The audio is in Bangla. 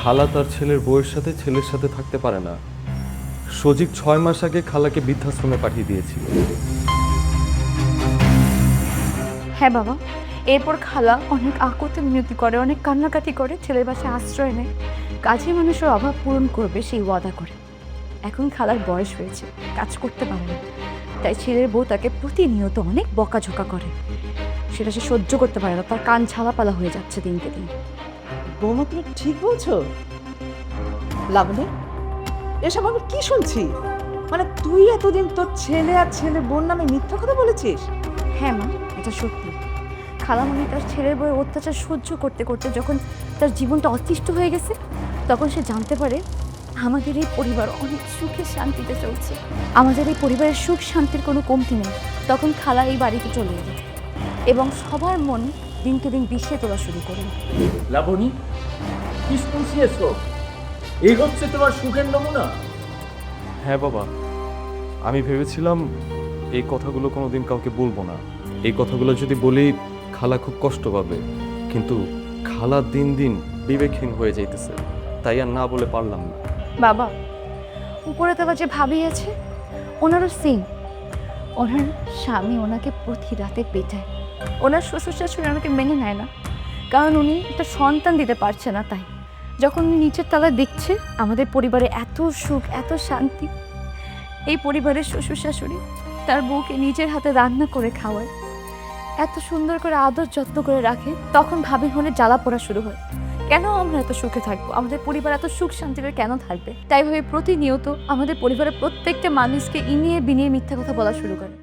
খালা তার ছেলের বউয়ের সাথে ছেলের সাথে থাকতে পারে না। সজীব 6 মাস আগে খালাকে বৃদ্ধাশ্রমে পাঠিয়ে দিয়েছিল। হ্যাঁ বাবা, এরপর খালা অনেক আকুতি মিনতি করে, অনেক কান্নাকাটি করে, ছেলের বাসায় আশ্রয় নেয়, কাজে মানুষের অভাব পূরণ করবে সেই ওয়াদা করে। এখন খালার বয়স হয়েছে, কাজ করতে পারে না, তাই ছেলের বউ তাকে প্রতিনিয়ত অনেক বকাঝকা করে। সেটা সে সহ্য করতে পারে না, তার কান ঝালাপালা হয়ে যাচ্ছে দিনকে দিন। বৌমা তুমি ঠিক বলছো? লাবণী, এসব আমি কি শুনছি? মানে তুই এতদিন তোর ছেলে আর ছেলের বোন নামে মিথ্যা কথা বলেছিস? হ্যাঁ মা, এটা সত্যি। খালামণি তার ছেলের বউয়ের অত্যাচার সহ্য করতে করতে যখন তার জীবনটা অতিষ্ঠ হয়ে গেছে, তখন সে জানতে পারে আমাদের এই পরিবার অনেক সুখে শান্তিতে চলছে, আমাদের এই পরিবারের সুখ শান্তির কোনো কমতি নেই। তখন খালা এই বাড়িতে চলে এলো এবং সবার মন দিনকে দিন বিষিয়ে তোলা শুরু করলো। লাবণী, কি শুনছি এসব? এই হচ্ছে তোমার সুখের নমুনা? হ্যাঁ বাবা, আমি ভেবেছিলাম এই কথাগুলো কোনোদিন কাউকে বলবো না। এই কথাগুলো যদি বলি খালা খুব কষ্ট পাবে, কিন্তু খালা দিন দিন বিবেকহীন হয়ে যাইতেছে, তাই আর না বলে পারলাম না। বাবা, উপরে তলা যে ভাবি আছে, ওনারও সেম। ওনার স্বামী ওনাকে প্রতি রাতে পেটায়। ওনার শ্বশুর শাশুড়ি ওনাকে মেনে নেয় না, কারণ উনি একটা সন্তান দিতে পারছে না। তাই যখন উনি নিচের তলায় দেখছে আমাদের পরিবারে এত সুখ, এত শান্তি, এই পরিবারের শ্বশুর শাশুড়ি তার বউকে নিজের হাতে রান্না করে খাওয়ায়, এত সুন্দর করে আদর যত্ন করে রাখে, তখন ভাবির মনে জ্বালা পোড়া শুরু হয়। কেন আমরা এত সুখে থাকবো? আমাদের পরিবার এত সুখ শান্তিতে কেন থাকবে? তাই ভাবে প্রতিনিয়ত আমাদের পরিবারের প্রত্যেকটা মানুষকে ইনিয়ে বিনিয়ে মিথ্যা কথা বলা শুরু করে।